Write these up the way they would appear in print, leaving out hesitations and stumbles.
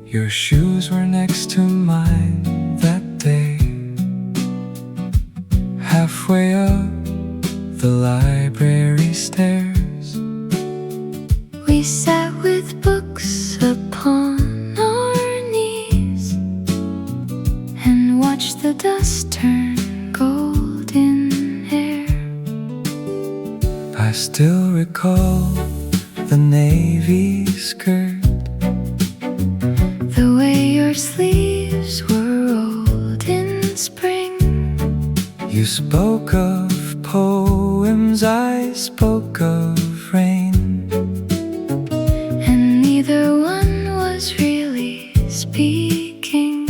Your shoes were next to mine that day. Halfway up the library stairs, we sat with books upon our knees and watched the dust turn golden hair. I still recall the navy skirt, the way your sleeves were rolled in spring. You spoke of poems, I spoke of rain, and neither one was really speaking.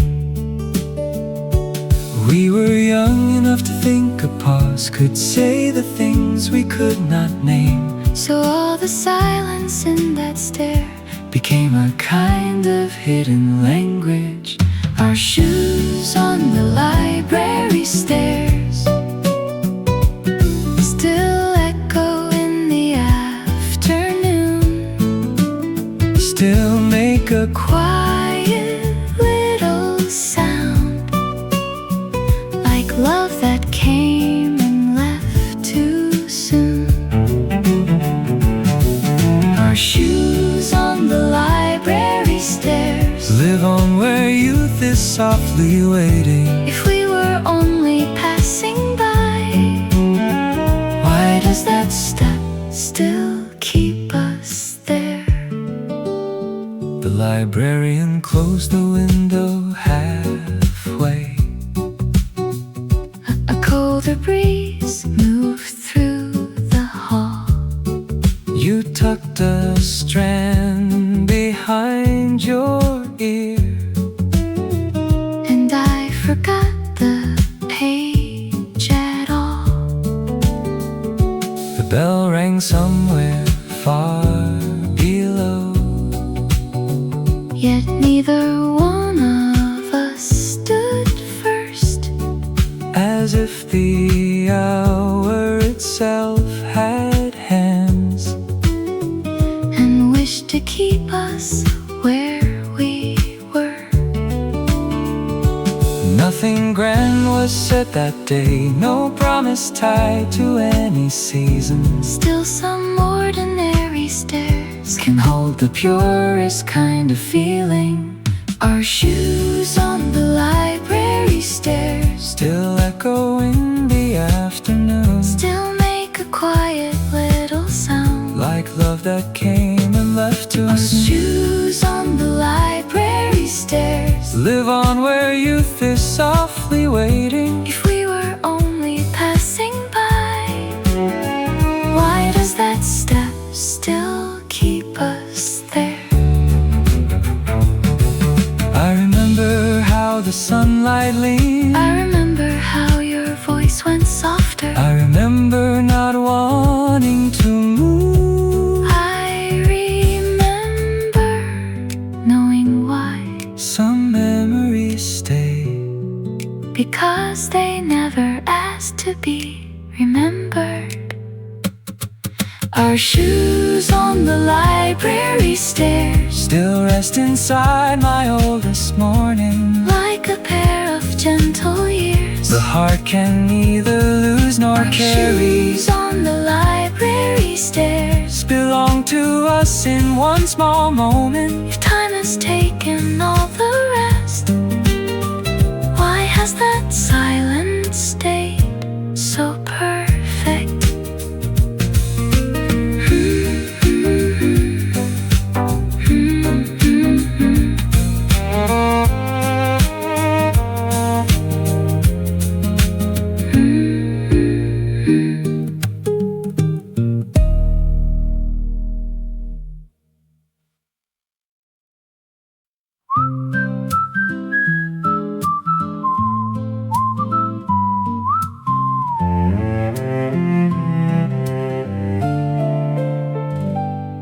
We were young enough to think a pause could say the things we could not name. So all the silence in that stare became a kind of hidden language. Our shoes on the library stairs still echo in the afternoon, still make a quiet little sound, like love that came and left too soon. Our shoes on the library stairs live on where youth is softly waiting. If we were only passing by, why does that step still keep us there? The librarian closed the window halfway. A colder breeze moved through the hall. You tucked a strand behind your ear, And I forgot the page at all. the bell rang somewhere far below. Yet neither one of us stood first, As if the hour itself had hands and wished to keep us where we were. Nothing grand was said that day, no promise tied to any season. Still some ordinary stares Can hold the purest kind of feeling. our shoes on the library stairs Still echo in the afternoon, still make a quiet little sound, like love that came and left too our soon. shoes on the library stairs Live on where youth is softly waiting. If we were only passing by, why does that step still keep us there? I remember how the sunlight leaned. I remember how your voice went softer. I remember not wanting to move. I remember knowing why, Some memories stay, because they never asked to be remembered. Our shoes on the library stairs still rest inside my oldest morning. like a pair of gentle years. The heart can neither lose nor Our carry. shoes on the library stairs Belong to us in one small moment. If time has taken all the rest, why has that silence stayed so perfect?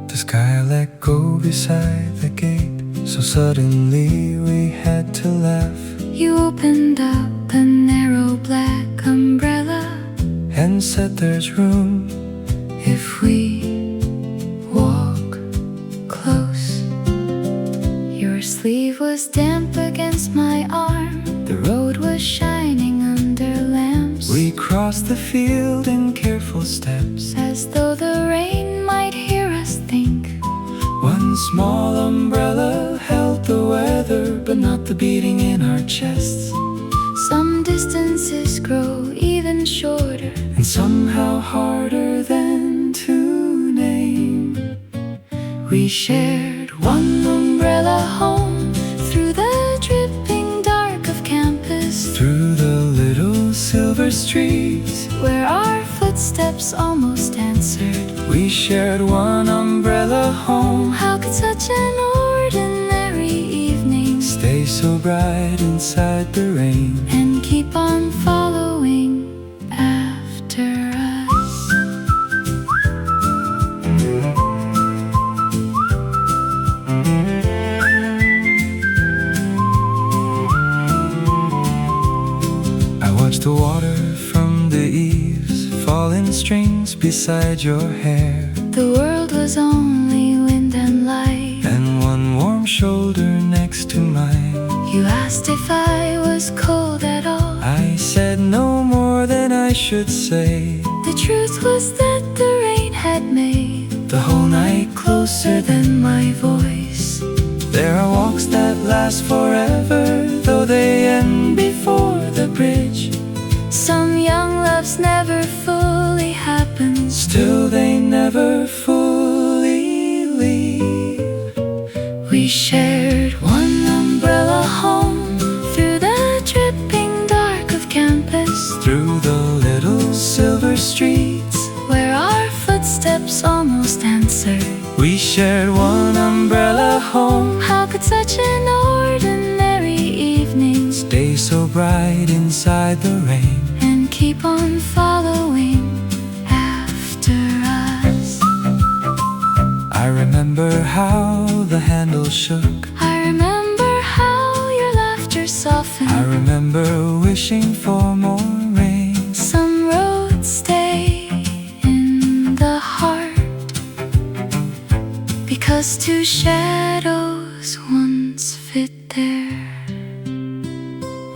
The sky beside the gate, so suddenly we had to laugh. You opened up a narrow black umbrella and said there's room if we walk close. Your sleeve was damp against my arm. The road was shining under lamps. We crossed the field in careful steps, as though the rain might hear us think. one small umbrella held the weather, but not the beating in our chests. Some distances grow even shorter, And somehow harder than to name. we shared one umbrella home, through the dripping dark of campus, Through the little silver streets, where our footsteps almost answered. we shared one umbrella home. How could such an ordinary evening Stay so bright inside the rain, and keep on following after us? I watched the water from the eaves fall in strings beside your hair, The world was only wind and light. and one warm shoulder next to mine. You asked if I was cold at all. I said no more than I should say. The truth was that the rain had made The whole night closer than my voice. There are walks that last forever, though they end before the bridge. Some young loves never fully happen. Still they never fully leave. We shared one umbrella home, through the dripping dark of campus, Through the little silver streets, where our footsteps almost answered. we shared one umbrella home. How could such an ordinary evening Stay so bright inside the rain, and keep on following after us? I remember how the handle shook. I remember how your laughter softened. I remember wishing for more rain. Some roads stay in the heart, because two shadows once fit there.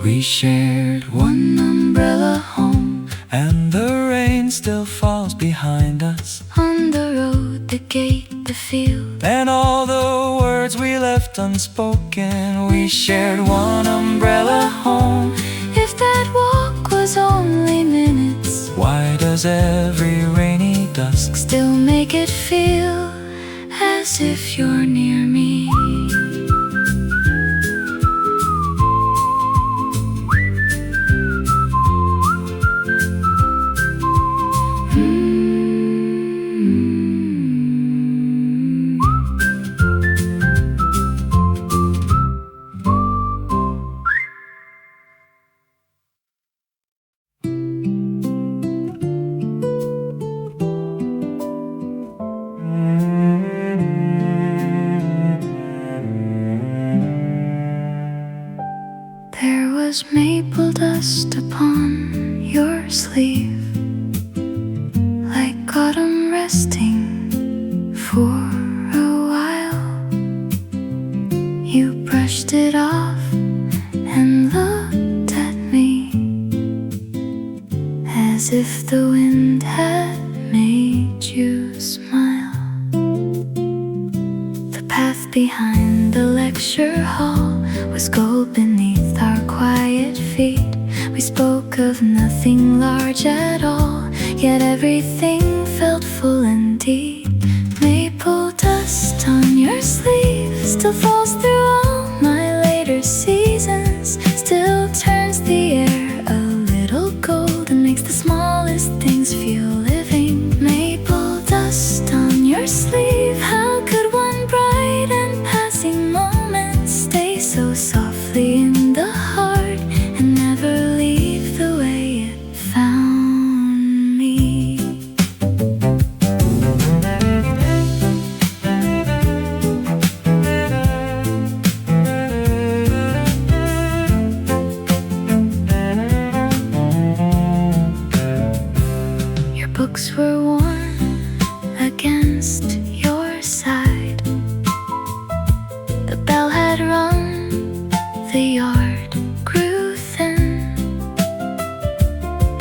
We shared one umbrella home, and the rain still falls behind us. On the road, the gate, the field, And all the words we left unspoken, we shared one umbrella home. if that walk was only minutes, Why does every rainy dusk still make it feel as if you're near me? There was maple dust upon your sleeve, like autumn resting for a while. You brushed it off and looked at me, as if the wind had made you smile. The path behind the lecture hall was gold beneath our quiet feet. We spoke of nothing large at all, yet everything felt full and deep. Maple dust on your sleeve still falls through all my later seasons, still turns the air a little gold and makes the smallest things feel living. Maple dust on your sleeve, how could one bright and passing moment stay so softly in the heart and never leave the way it found me? the yard grew thin.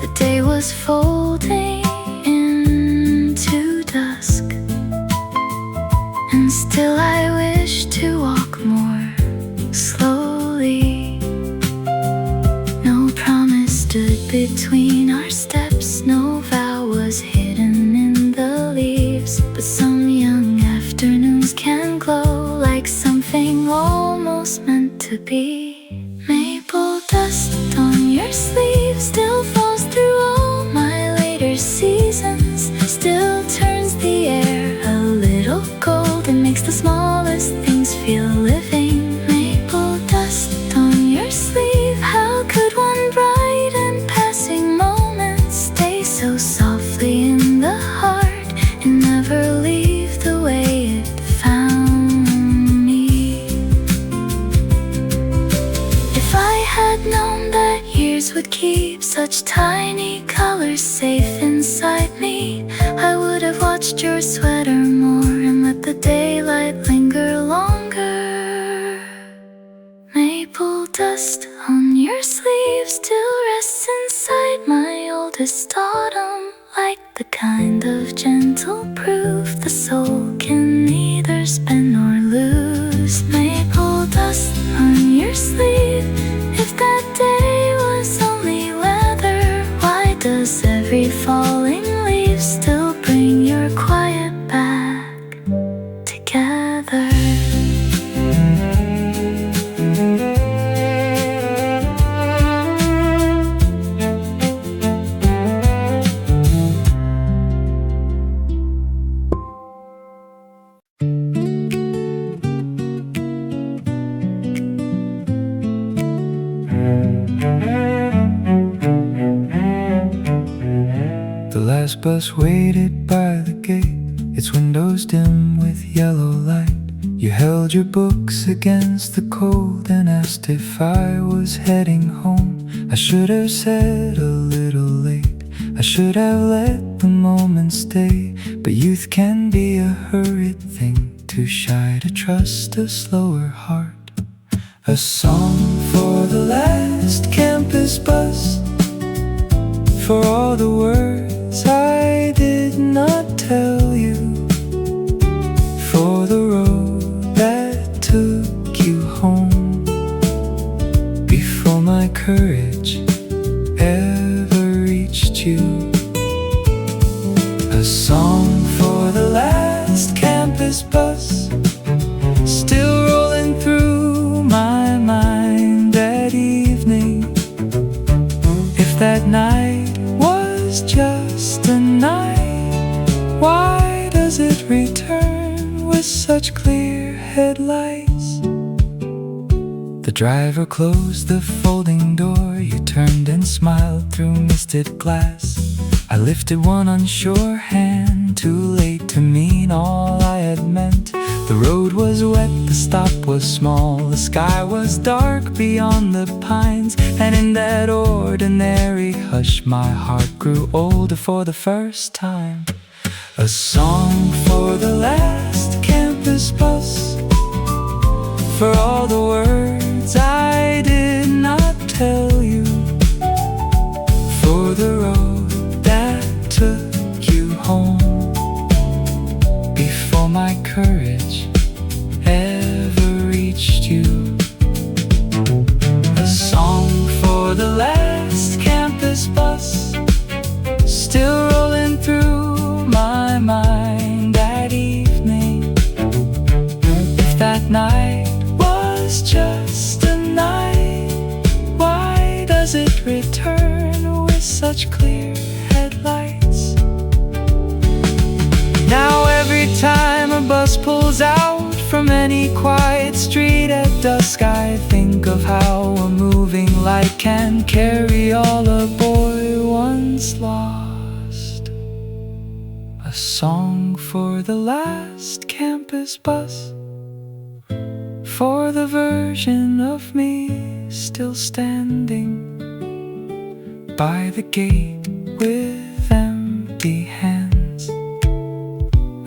The day was folding into dusk, and still I wish to walk more slowly. No promise stood between our steps, no vow was hidden in the leaves. But some young afternoons can glow like something almost meant to be. Maple dust on your sleeve still falls through all my later seasons, still turns the air a little cold and makes the smallest things feel living. Maple dust on your sleeve, how could one bright and passing moment stay so softly in the heart and never leave the way it found me? If I had known that years would keep such tiny colors safe inside me, I would have watched your sweater more and let the daylight linger longer. Maple dust on your sleeve still rests inside my oldest autumn, like the kind of gentle proof the soul can neither spend nor lose. Maple dust on your sleeve, if that day was only weather, why does every falling leaf still bring your quiet back together? The last bus waited by the gate, its windows dim with yellow light. You held your books against the cold and asked if I was heading home. I should have said a little late, I should have let the moment stay. But youth can be a hurried thing, too shy to trust a slower heart. A song for the last campus bus, for all the words I did not tell you, for the road that took you home before my courage ever reached you. A song for the last campus bus, still rolling through my mind that evening. If that night was just a night, why does it return with such clear headlights? The driver closed the folding door, you turned and smiled through misted glass. I lifted one unsure hand, too late to mean all I had meant. The road was wet, the stop was small, the sky was dark beyond the pines, and in that ordinary hush my heart grew older for the first time. A song for the last campus bus, for all the words I did not tell you, for the road that took you home before my courage ever reached you. A song for the last campus bus, still rolling through my mind that evening. If that night was just a night, why does it return with such clear headlights? Now every time a bus pulls out from any quiet street at dusk, I think of how a moving light can carry all a boy once lost. A song for the last campus bus, for the version of me still standing by the gate with empty hands,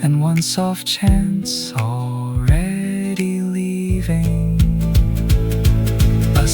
and one soft chance already leaving. A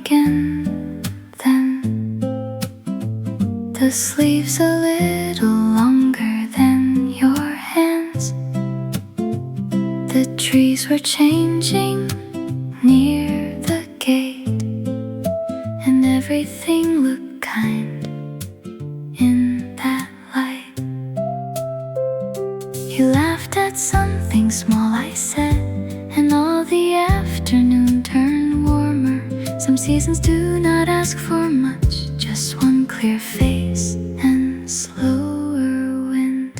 cardigan then. The sleeves a little longer than your hands. The trees were changing near the gate, and everything looked kind in that light. You laughed at something small I said, and all the afternoon turned warmer. Some seasons do not ask for much, just one clear face and slower wind.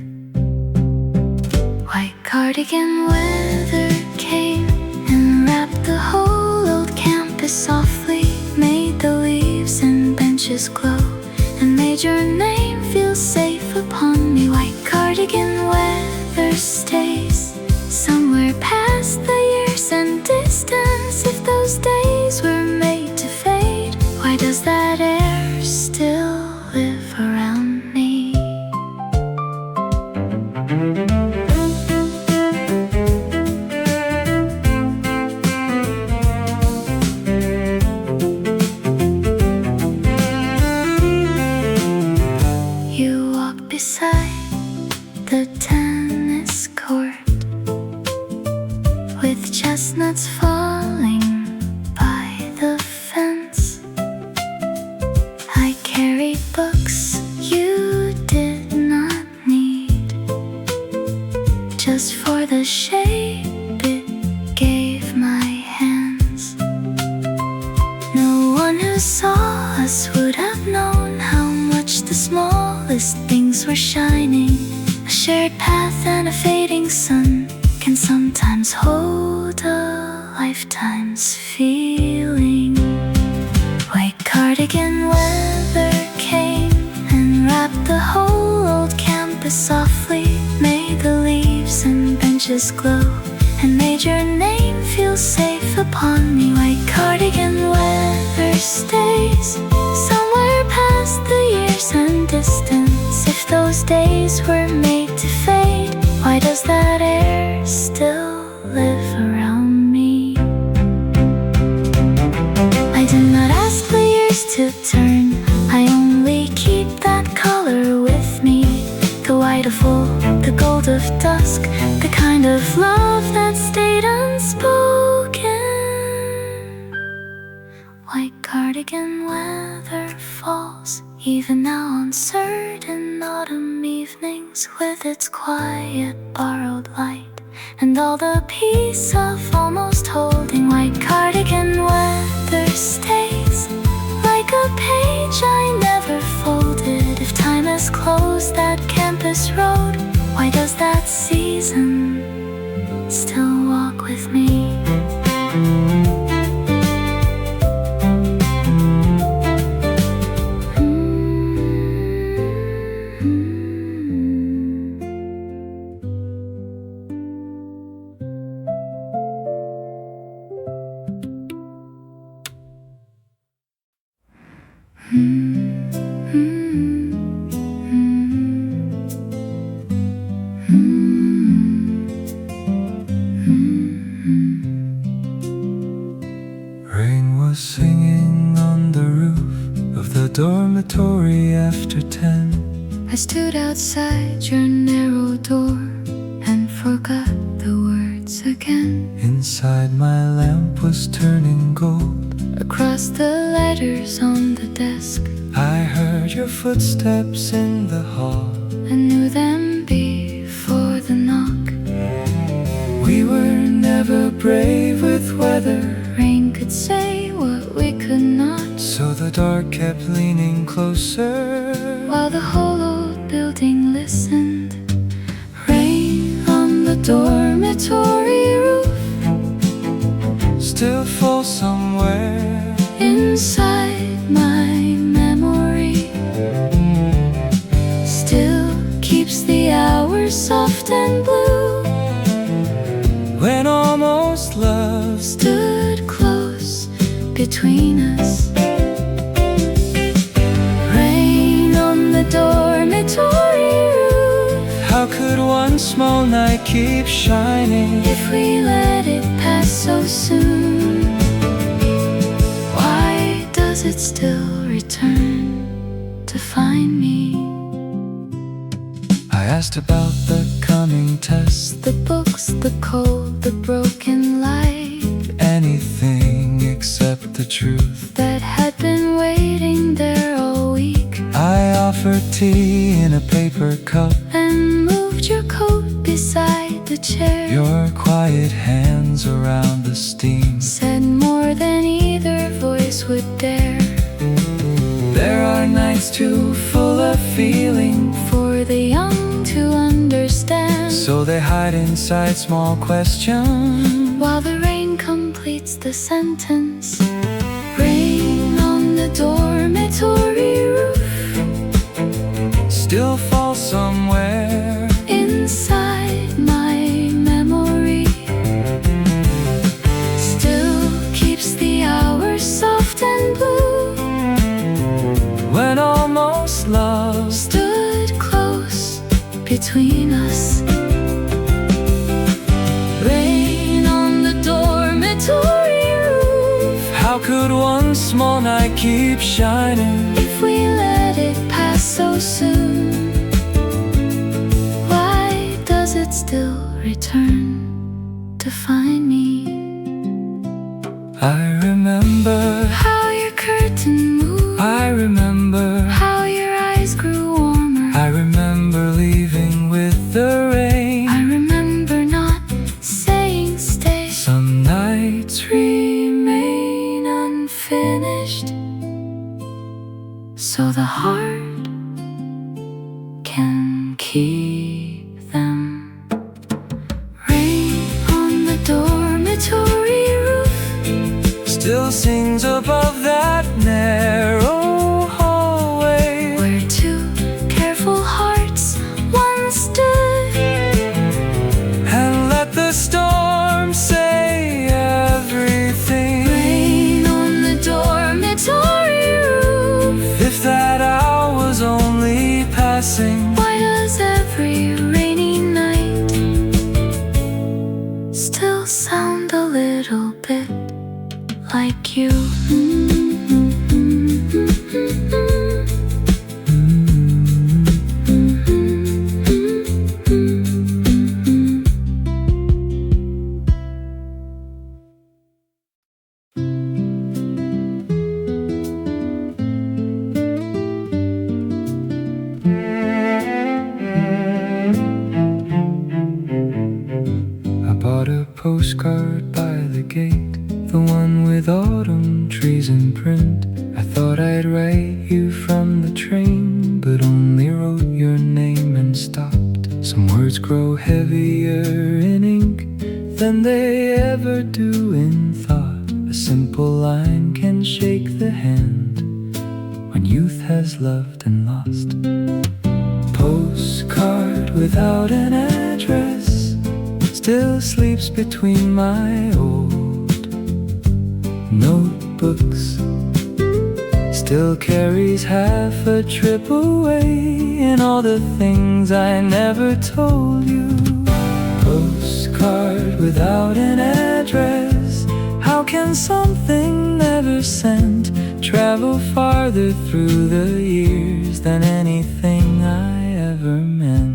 White cardigan weather came and wrapped the whole old campus softly, made the leaves and benches glow, and made your name feel safe upon me. White cardigan weather stays somewhere past the years and distance. If those days were made to fade, why does that air still live around me? You walk beside the tennis court with chestnuts falling by the fence. I carried books you did not need, just for the shape it gave my hands. No one who saw us would have known how much the smallest things were shining. A shared path and a fading sun can sometimes hold a lifetime's feeling. White cardigan weather came and wrapped the whole old campus softly, made the leaves and benches glow, and made your name feel safe upon me. White cardigan weather stays somewhere past the years and distance. If those days were made to fade, why does that air still live around me? I do not ask the years to turn, I only keep that color with me. The white of wool, the gold of dusk, the kind of love that stayed unspoken. White cardigan weather falls even now on certain autumn evenings, with its quiet borrowed light and all the peace of almost holding. White cardigan weather stays like a page I never folded. If time has closed that campus road, why does that season still walk with me? Rain was singing on the roof of the dormitory after 10. I stood outside your narrow door and forgot the words again. Inside my lamp was turning gold. Across the letters on the desk, I heard your footsteps in the hall. I knew them before the knock. We were never brave with weather, Rain could say what we could not, so the dark kept leaning closer. while the whole old building listened. Rain on the dormitory roof still falls somewhere inside my memory, still keeps the hours soft and blue. when almost love Stood close between us. Rain on the dormitory roof. How could one small night keep shining If we let it pass so soon, why it still return to find me? I asked about the coming test, The books, the cold, the broken light, anything except the truth. that had been waiting there all week, I offered tea in a paper cup, and moved your coat beside the chair. your quiet hands around the steam. Said more than either voice would dare. There are nights too full of feeling, For the young to understand, so they hide inside small questions. while the rain completes the sentence. Rain on the dormitory roof, Still fall somewhere. inside my memory. Still keeps the hours soft and blue. When almost love Stood close between us. Rain on the dormitory roof. How could one small night keep shining? If we let it pass so soon, why does it still return to find me? I remember, How your curtain moved, I remember, how your eyes grew warmer. I remember leaving with the rain. I remember not saying stay. Some nights Remain unfinished, so the heart can keep them. Rain on the dormitory roof, still sings above that narrow hallway. where two careful hearts once stood. And let the storm say everything. Rain on the dormitory roof. If that hour was only passing, Why does every rainy night still sound a little bit like you? I bought a postcard by the gate, the one with autumn trees in print. I thought I'd write you from the train, but only wrote your name and stopped. Some words grow heavier in ink than they ever do in thought. A simple line can shake the hand when youth has loved and lost. Postcard without an address still sleeps between my old notebooks. Still carries half a trip away in all the things I never told you. Postcard without an address, how can something never sent travel farther through the years than anything I ever meant?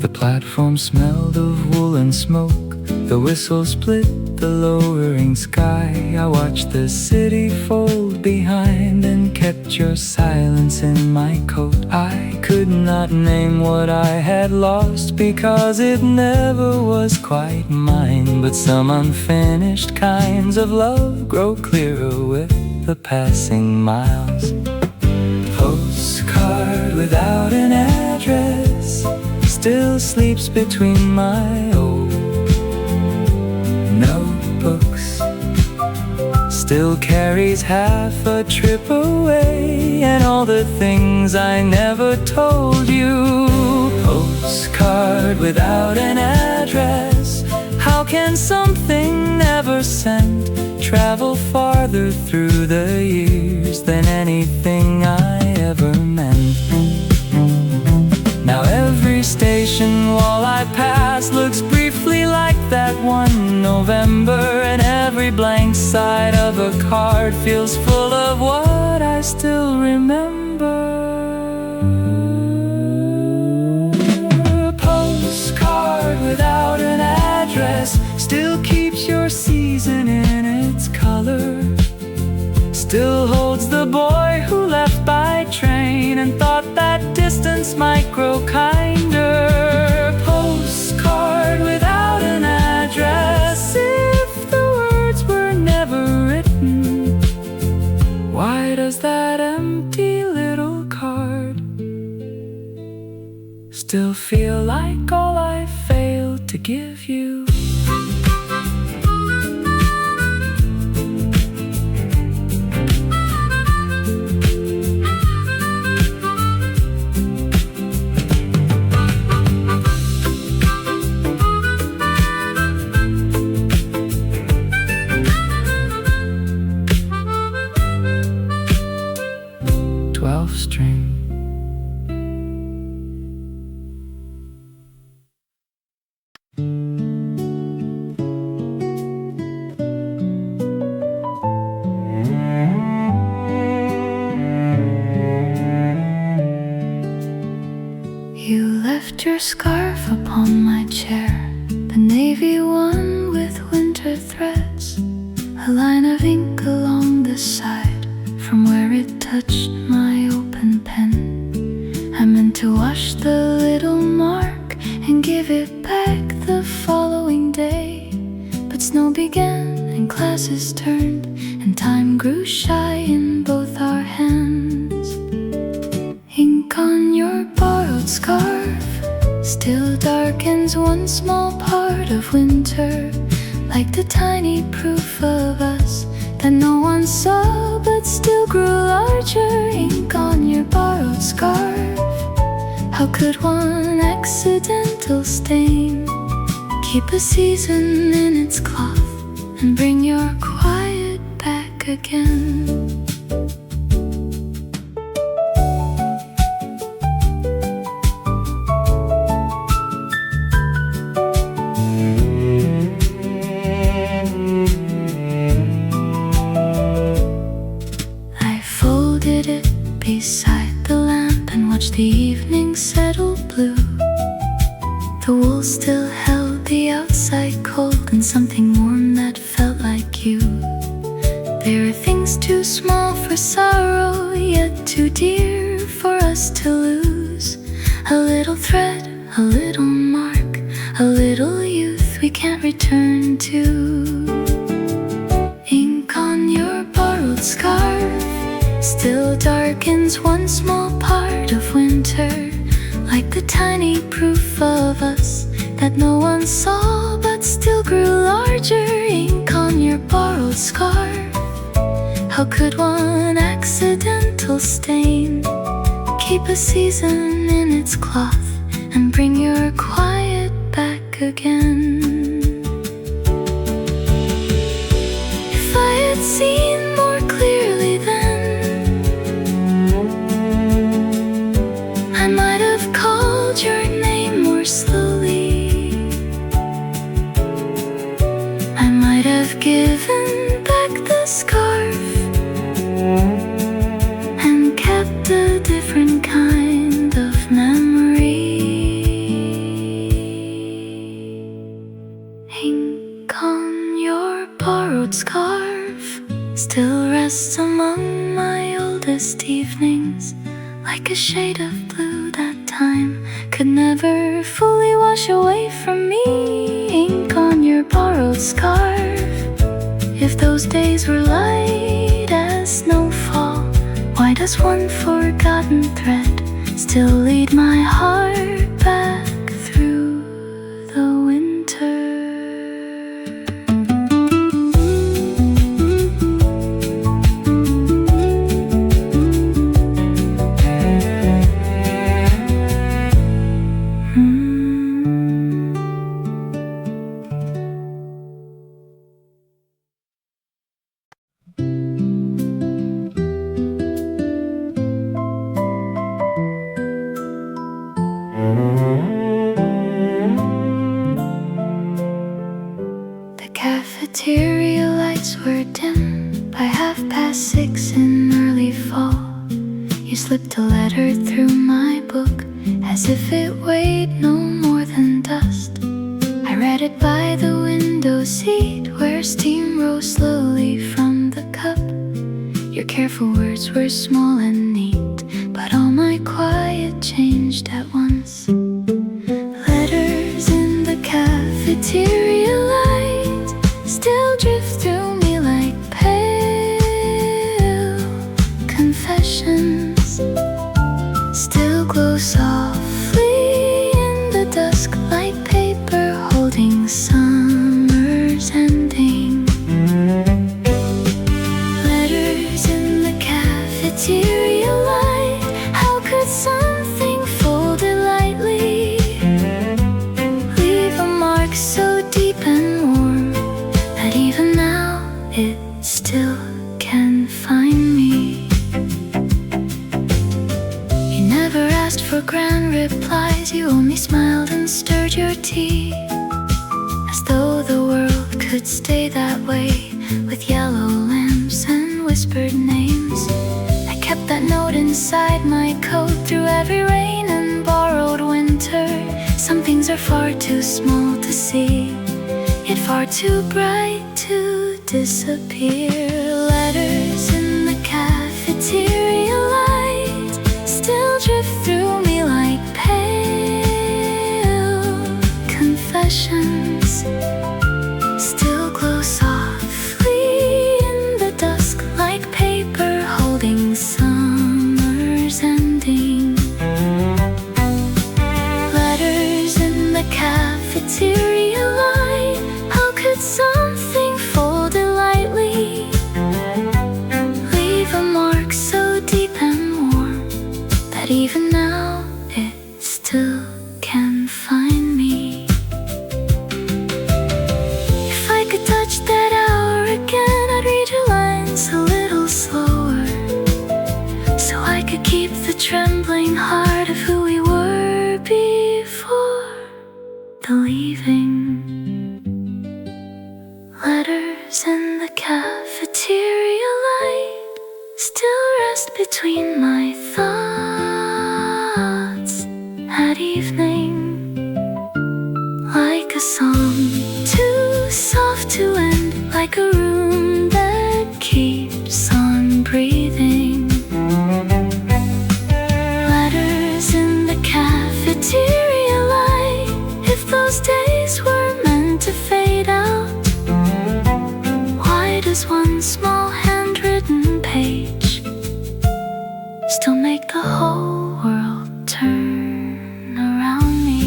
The platform smelled of wool and smoke, the whistle split the lowering sky. I watched the city fold behind and kept your silence in my coat. I could not name what I had lost because it never was quite mine. But some unfinished kinds of love grow clearer with the passing miles. Postcard without an address still sleeps between my old notebooks. Still carries half a trip away and all the things I never told you. Postcard without an address, how can something never sent travel farther through the years than anything I ever meant? Now every station wall I pass looks briefly like that one November, and every blank side of a card feels full of what I still remember. A postcard without an address still keeps your season in its color, still holds the boy who left by train and thought that distance might grow kinder. Postcard without an address, if the words were never written, why does that empty little card still feel like all I failed to give you? You left your scarf upon my chair, the navy one with winter threads, a line of ink along the side from where it touched my open pen. I meant to wash the little mark and give it back the following day, but snow began and classes turned and time grew shy in both our hands. Ink on your borrowed scarf still darkens one small part of winter, like the tiny proof of us that no one saw but still grew larger. Ink on your borrowed scarf, how could one accidental stain keep a season in its cloth and bring your quiet back again? Beside the lamp and watched the evening settle blue. The wool still held the outside cold and something warm that felt like you. There are things too small for sorrow, yet too dear for us to lose. A little thread, a little mark, a little youth we can't return to. Ink on your borrowed scarf still darkens one small part of winter, like the tiny proof of us that no one saw but still grew larger. Ink on your borrowed scarf, how could one accidental stain keep a season in its cloth and bring your quiet back again? If I had seen more clearly then, I might have called your name more slowly. I might have given back the scarf and kept a different kind of memory. Ink on your borrowed scarf still rests among my oldest evenings, like a shade of blue that time could never fully wash away from me. Ink on your borrowed scarf, if those days were light as snowfall, why does one forgotten thread still lead my heart back through the winter? cafeteria lights were dim by 6:30 in early fall. You slipped a letter through my book as if it weighed no more than dust. I read it by the window seat where steam rose slowly from the cup. Your careful words were small and neat, but all my quiet changed at once. Letters in the cafeteria light still drift through me like pale confessions, still glow softly in the dusk like paper holding summer's ending. Letters in the cafeteria light, how could something folded lightly leave a mark so deep and warm that even now it still can find me? You never asked for grand replies, you only smiled and stirred your tea, as though the world could stay that way with yellow lamps and whispered names. I kept that note inside my coat through every rain and borrowed winter. Some things are far too small to see, yet far too bright to disappear. Letters in the cafeteria light still drift through me like pale confessions, still glow softly in the dusk like paper holding summer's ending. Letters in the cafeteria light, how could something folded lightly leave a mark so deep and warm that even now it still can find me? If I could touch that hour again, I'd read your lines a little slower, so I could keep the trembling heart of who we were before the leaving. Letters in the cafeteria light still rest between my thoughts at evening, like a song too soft to end, like a room that keeps on breathing. Letters in the cafeteria light, if those days were meant to fade out, why does one small handwritten page still make the whole world turn around me?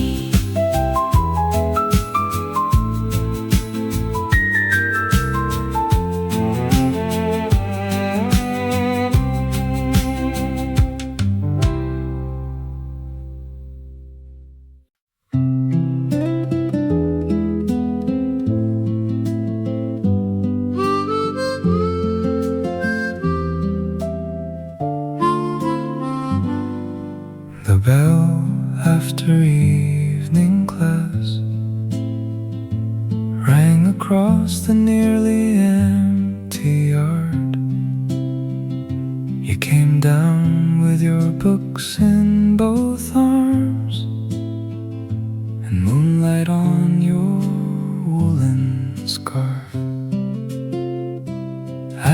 The bell after evening class rang across the nearly empty yard. You came down with your books in both arms and moonlight on your woolen scarf.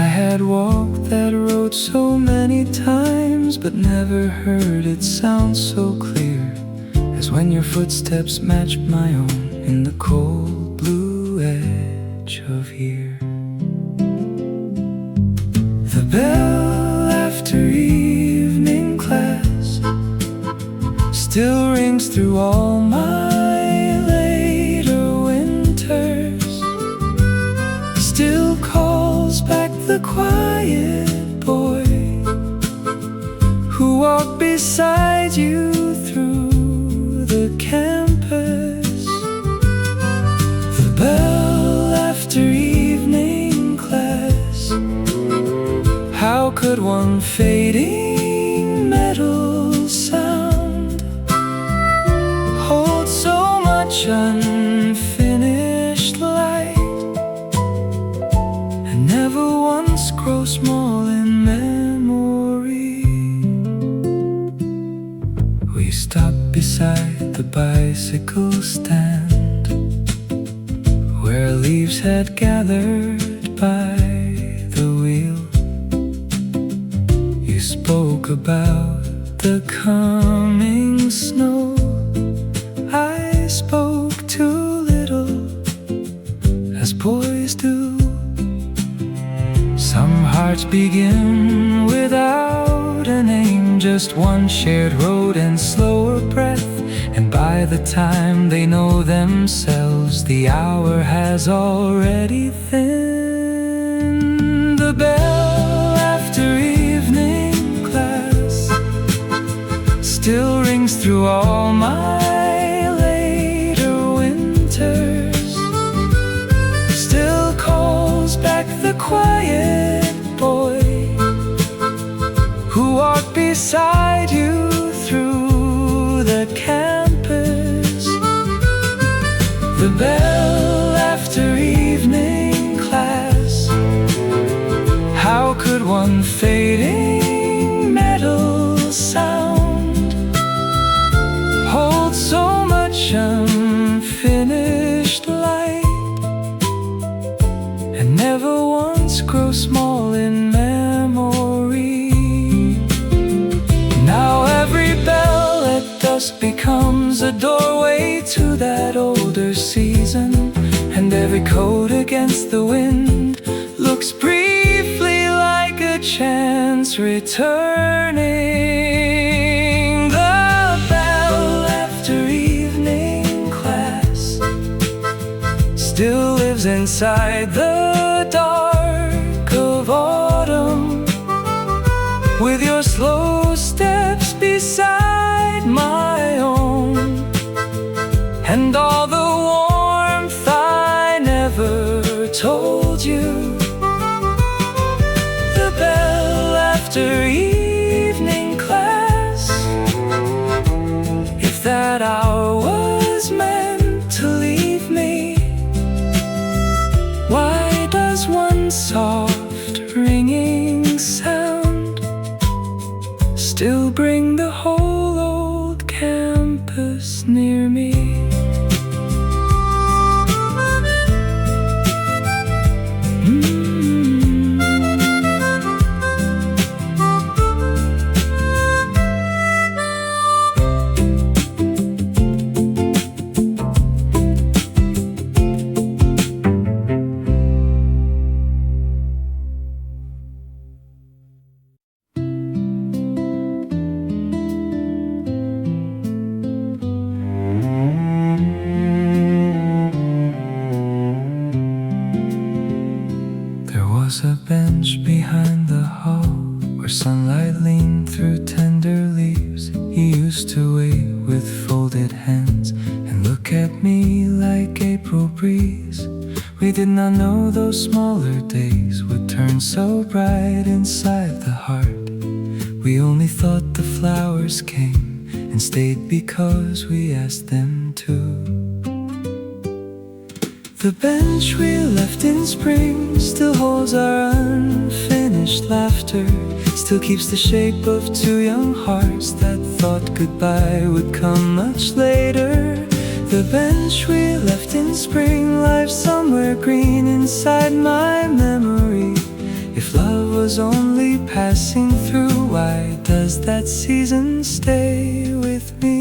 I had walked that road so many times, but never heard it sound so clear as when your footsteps matched my own in the cold blue edge of year. The bell after evening class still rings through all my later winters, still calls back the quiet boy who walked beside you through the campus. The bell after evening class, how could one fading metal sound hold so much unfinished light grow small in memory. We stop beside the bicycle stand, where leaves had gathered by the wheel. You spoke about the coming snow. I spoke too little, as boys do. Some hearts begin without a name, just one shared road and slower breath. And by the time they know themselves, the hour has already thinned. The bell after evening class still rings through all my later winters, still calls back the quiet boy who walked beside you through the campus. The bell after evening class, how could one fading metal sound hold so much unfinished light and never once grow small in memory? Now every bell at dusk becomes a doorway to that older season, and every coat against the wind looks briefly like a chance returning. The bell after evening class still lives inside the dark of autumn, with your slow steps beside my own, and all the warmth I never told you. The bell after evening class, if that hour was meant to leave me, why does one soft ringing sound still bring the whole old campus near me? Was a bench behind the hall where sunlight leaned through tender leaves. You used to wait with folded hands and look at me like April breeze. We did not know those smaller days would turn so bright inside the heart. We only thought the flowers came and stayed because we asked them to. The bench we left in spring still holds our unfinished laughter, still keeps the shape of two young hearts that thought goodbye would come much later. The bench we left in spring lies somewhere green inside my memory. If love was only passing through, why does that season stay with me?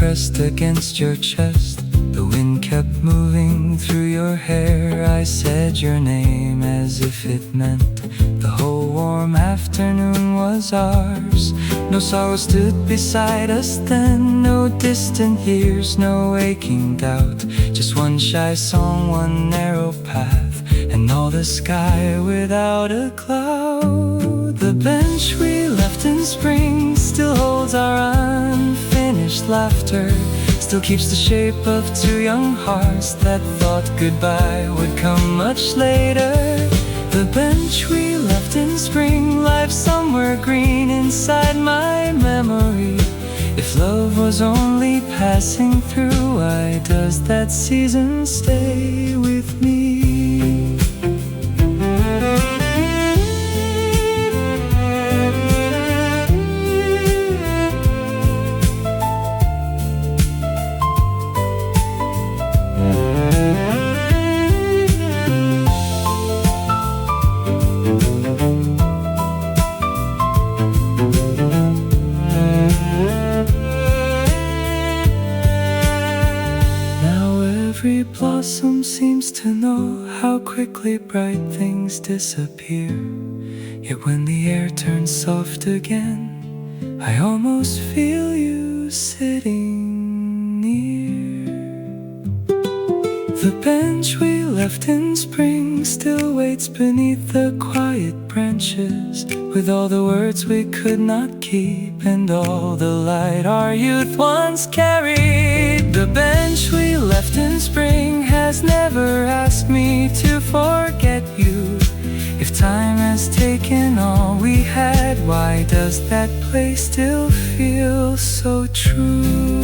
Pressed against your chest, the wind kept moving through your hair. I said your name as if it meant the whole warm afternoon was ours. No sorrow stood beside us then, no distant years, no aching doubt. Just one shy song, one narrow path, and all the sky without a cloud. The bench we left in spring still holds our unfinished laughter, still keeps the shape of two young hearts that thought goodbye would come much later. The bench we left in spring lies somewhere green inside my memory. If love was only passing through, why does that season stay with me? Every blossom seems to know how quickly bright things disappear. Yet when the air turns soft again, I almost feel you sitting near. The bench we left in spring still waits beneath the quiet branches, with all the words we could not keep and all the light our youth once carried. The bench we left in spring has never asked me to forget you. If time has taken all we had, why does that place still feel so true?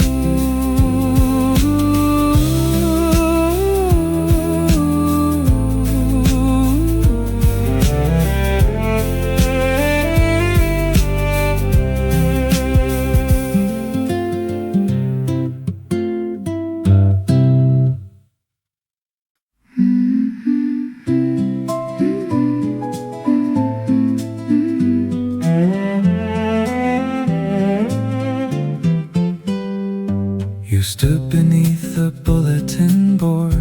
You stood beneath the bulletin board,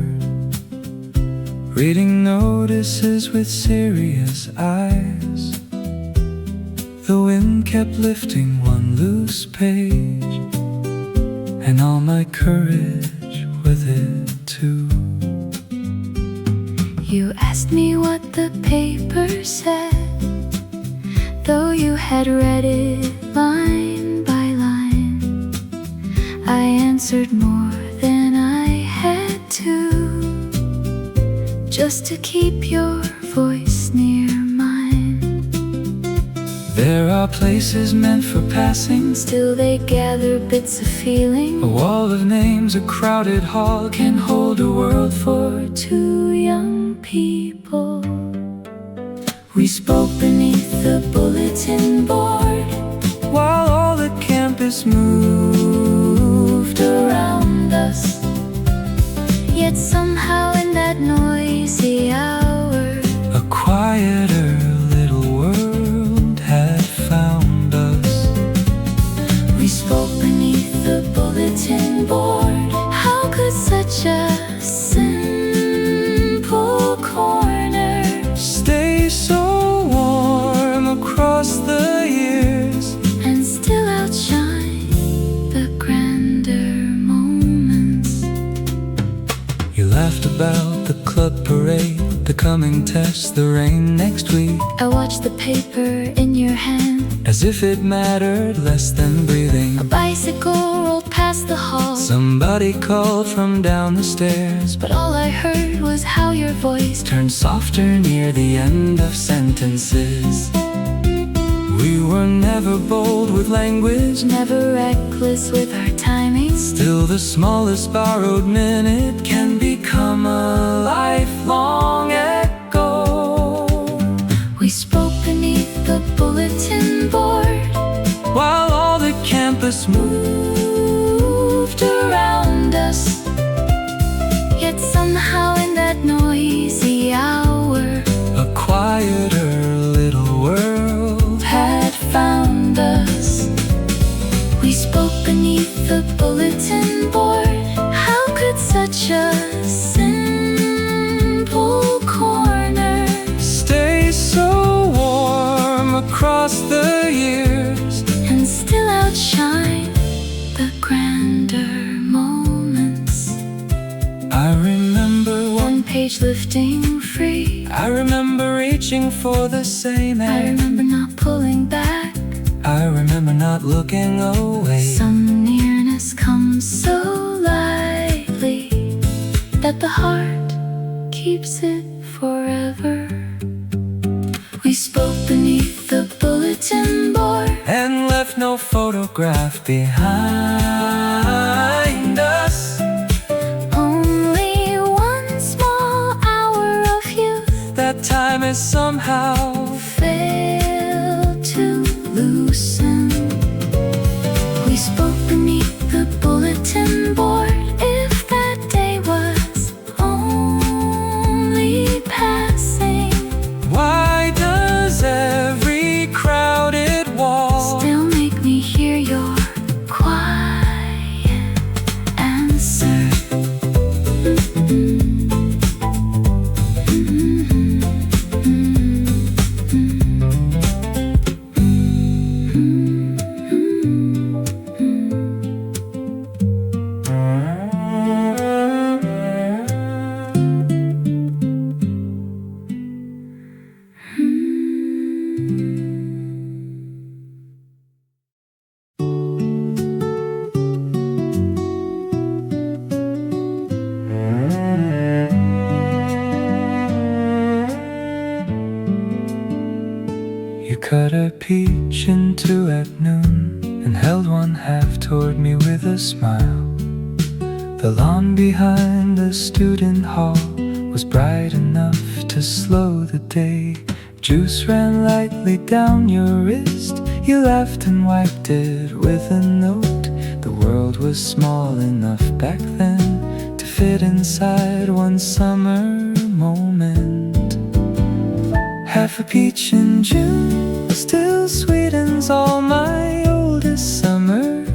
reading notices with serious eyes. The wind kept lifting one loose page, and all my courage with it too. You asked me what the paper said, though you had read it line by line. I answered more than I had to, just to keep your voice near mine. There are places meant for passing, Still they gather bits of feeling. a wall of names, a crowded hall can hold a world for Two young people, we spoke beneath the bulletin board, while all the campus moved around us. Yet somehow in that noisy hour, a quieter little world had found us. we spoke beneath the bulletin board. How could such a simple corner Stay so warm across the years, and still outshine the grander moments? you laughed about the club parade, the coming test, the rain next week, I watched the paper in your hand. as if it mattered less than breathing. A bicycle rolled past the hall, Somebody called from down the stairs, but all I heard was how your voice turned softer near the end of sentences. We were never bold with language, never reckless with our timing. still the smallest borrowed minute can become a lifelong echo. We spoke beneath the bulletin board, While all the campus moved around us. Yet somehow in that noisy hour, a quieter little world had found us. We spoke beneath the bulletin board. How could such a simple corner stay so warm across the years, and still outshine the grander moments? I remember One page lifting free, I remember reaching for the same I end. remember not pulling back. I remember not looking away. Some nearness comes so lightly that the heart keeps it forever. We spoke beneath the bulletin board, And left no photocopy photograph behind us. Only one small hour of youth That time has somehow failed to loosen. We spoke beneath the bulletin board. If that day was only passing, why does every crowded wall still make me hear your quiet answer? You cut a peach in two at noon and held one half toward me with a smile. The lawn behind the student hall was bright enough to slow the day. Juice ran lightly down your wrist. You laughed and wiped it with a note. The world was small enough back then to fit inside one summer moment. Half a peach in June still sweetens all my oldest summers.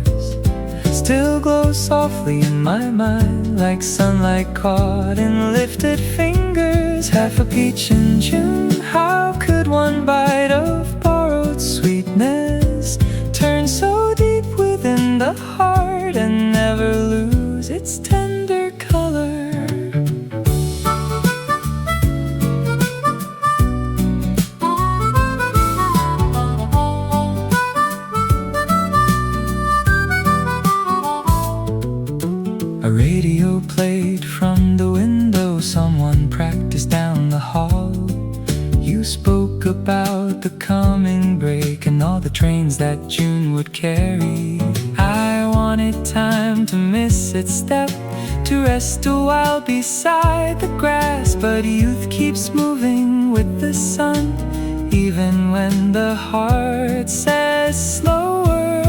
Still glows softly in my mind like sunlight caught in lifted fingers. Half a peach in June, how could one bite of borrowed sweetness turn so deep within the heart and never lose its tender color? A radio played from the window. Someone practiced down the hall. You spoke about the coming break and all the trains that June would carry. I wanted time to miss its step, to rest a while beside the grass. But youth keeps moving with the sun, even when the heart says slower.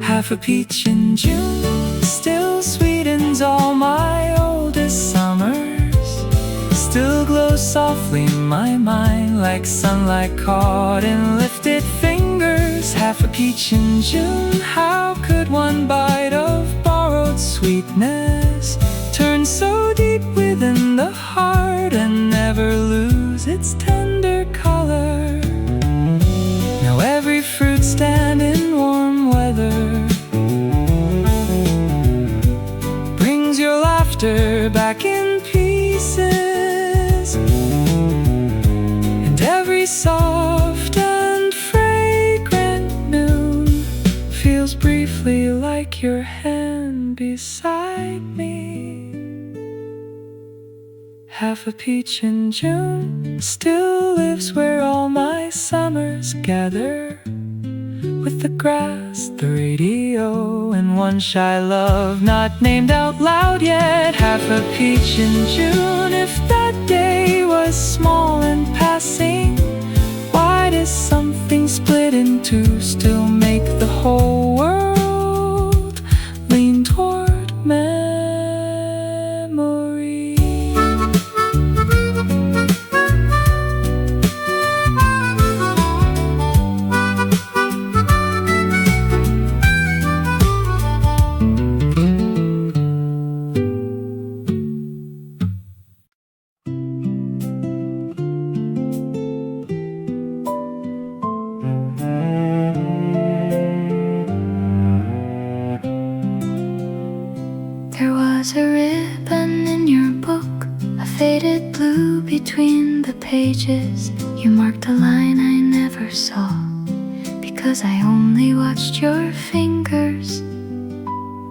Half a peach in June still sweetens all my oldest summers. Still glows softly in my mind like sunlight caught in lifted fingers. Half a peach in June, how could one bite of borrowed sweetness turn so deep within the heart and never lose its tender color? Now every fruit stand in warm weather brings your laughter back in pieces, and every soft and fragrant noon feels briefly like your hand beside me. Half a peach in June still lives where all my summers gather, with the grass, the radio, and one shy love not named out loud yet. Half a peach in June, if that day was small and passing, why does something split in two still make the whole world lean toward memory? There was a ribbon in your book, a faded blue between the pages. You marked a line I never saw, because I only watched your fingers.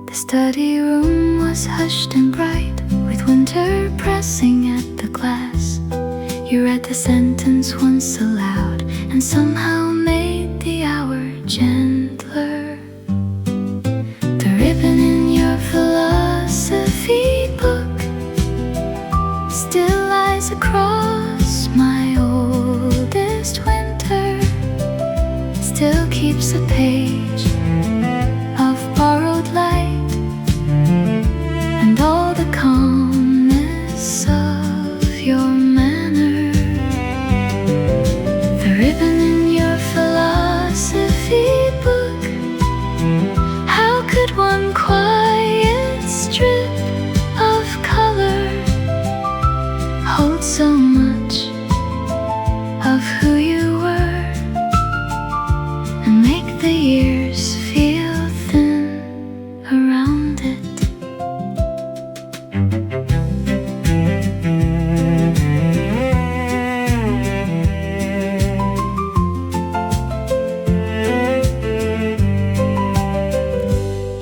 The study room was hushed and bright, with winter pressing at the glass. You read the sentence once aloud, and somehow made the hour gentler. ribbon in your philosophy book still lies across my oldest winter, still keeps a page of borrowed light and all the calmness of your manner. The ribbon in your philosophy book, how could one quiet strip of color hold so much of who you were and make the years feel thin around it?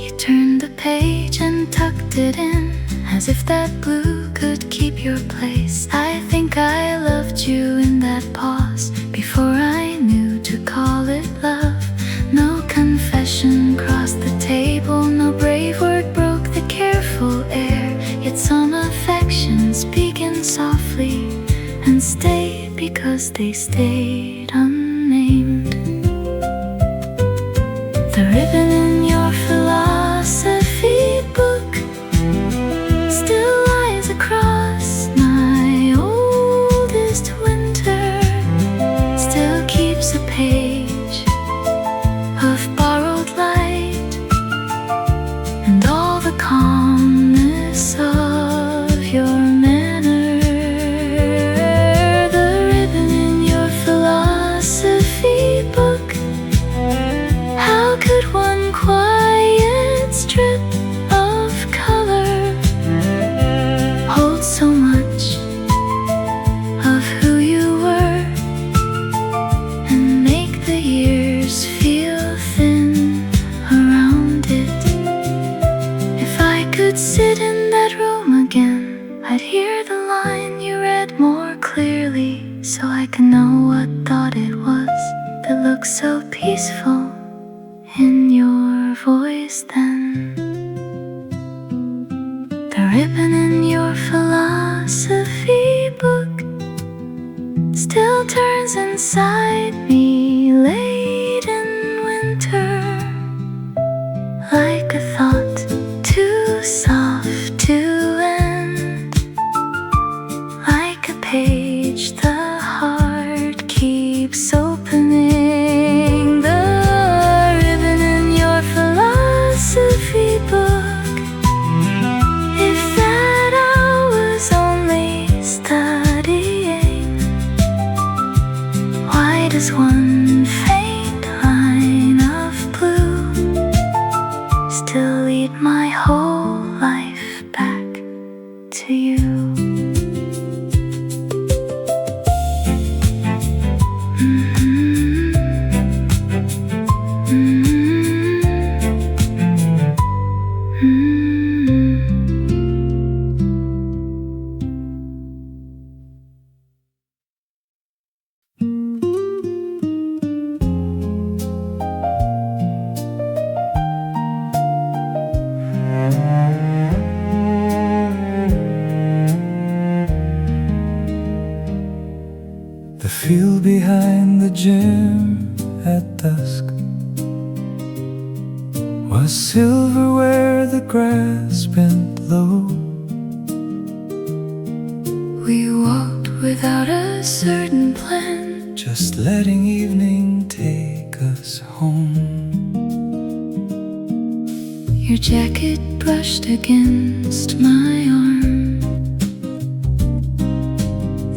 You turned the page and tucked it in as if that blue could keep your place. I think I loved you in that pause before I knew to call it love. No confession crossed the table, no brave word broke the careful air. Yet some affections begin softly and stay because they stayed unnamed. The ribbon in your philosophy book still lies across my oldest winter, still keeps a page of borrowed light and all the calmness of your manner. The ribbon in your philosophy book, how could one quiet strip of color hold so much of who you were and make the years feel thin around it? If I could sit in that room again, I'd hear the line you read more clearly, so I could know what thought it was that looked so peaceful in your voice then. The ribbon in your philosophy book still turns inside me late in winter, like a thought too soft to end, like a page the heart keeps opening. The ribbon in your philosophy book, if that I was only studying, why does one faint line of blue still lead my whole life back to you? The field behind the gym at dusk was silver where the grass bent low. We walked without a certain plan, Just letting evening take us home. your jacket brushed against my arm.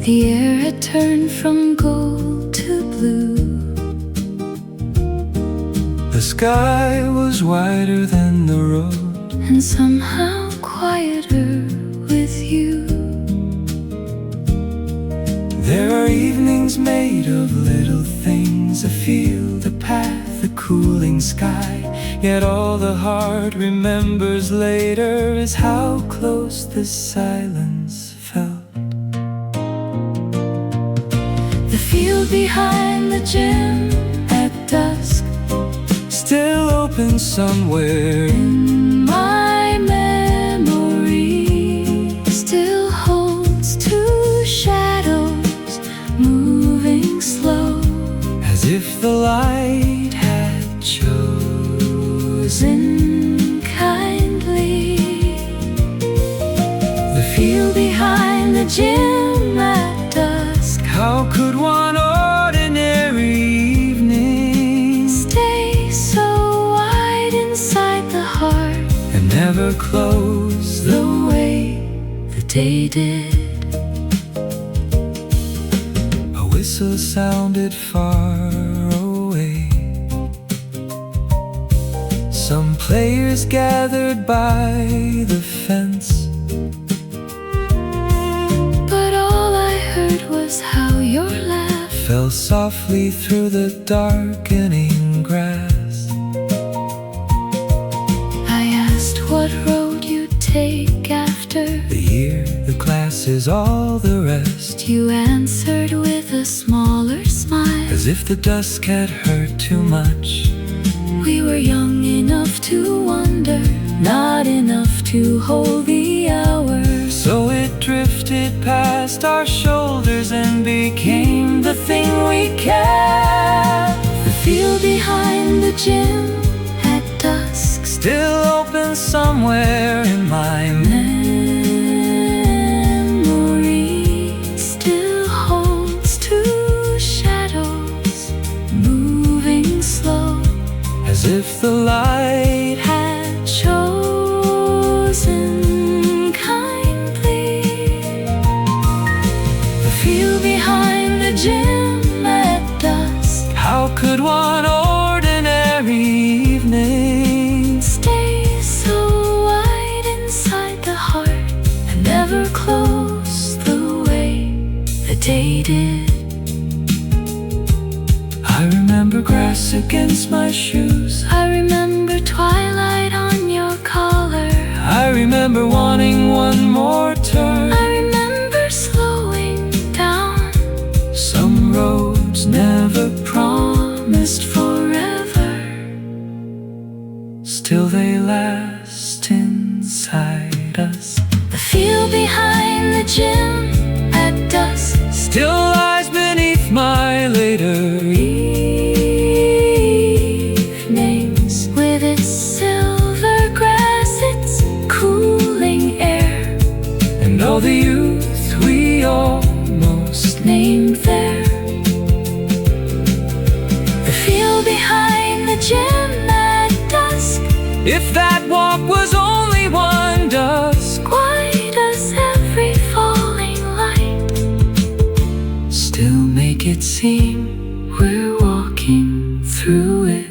The air had turned from gold to blue. The sky was wider than the road, and somehow quieter with you. there are evenings made of little things, a field, a path, a cooling sky. Yet all the heart remembers later is how close the silence felt. The field behind the gym at dusk, Still open somewhere in my gym at dusk. How could one ordinary evening Stay so wide inside the heart and never close the way the day did? A whistle sounded far away. Some players gathered by the fence, but all I heard was how your laugh fell softly through the darkening grass. I asked what road you'd take after The year, the classes, all the rest, you answered with a smaller smile. as if the dusk had hurt too much. We were young enough to wonder, not enough to hold the hours. So it drifted past our shoulders and became the thing we kept. The field behind the gym at dusk, Still open somewhere in my memory still holds two shadows moving slow, as if the light had chosen kindly. The field behind the gym at dusk, How could one ordinary evening stay so wide inside the heart and never close the way the day did? I remember grass against my shoes. I remember twilight on your collar. I remember wanting one more turn. I remember slowing down. Some roads never promised forever, still they last inside us. The field behind the gym at dusk, Still lies beneath my later evenings, with its silver grass, its cooling air, and all the youth we almost named there. The field behind the gym at dusk, If that walk was only one dusk, why does every falling light still make it seem we're walking through it?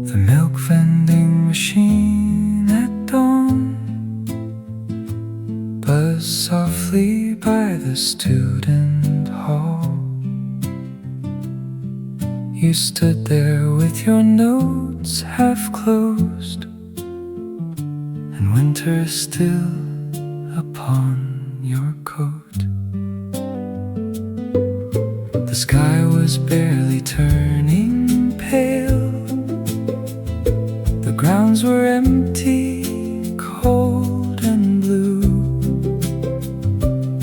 The milk vending machine at dawn buzzed softly by the student hall. You stood there with your notes half closed, and winter still upon your coat. The sky was barely turning pale. The grounds were empty, cold and blue.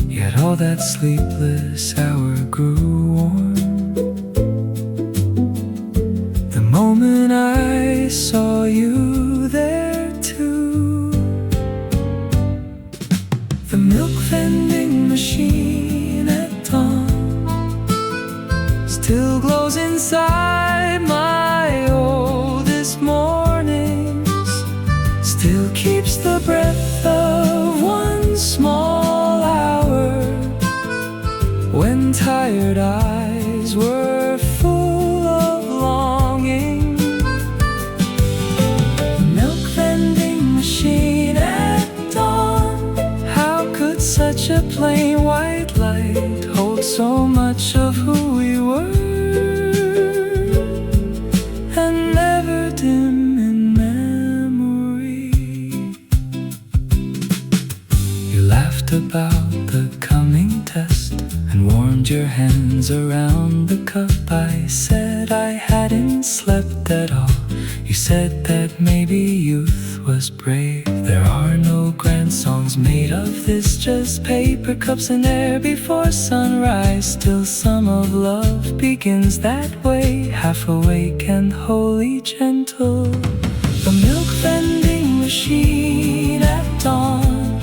Yet all that sleepless hour grew warm the moment I saw you there too. The milk vending machine at dawn still glows inside my oldest mornings, still keeps the breath of one small hour when tired eyes were full of longing. The milk vending machine at dawn, how could such a plain white light hold so much of who we were, and never dim in memory? hands around the cup. I said I hadn't slept at all. You said that maybe youth was brave. There are no grand songs made of this, just paper cups and air before sunrise. Still some of love begins that way, half awake and wholly gentle. The milk vending machine at dawn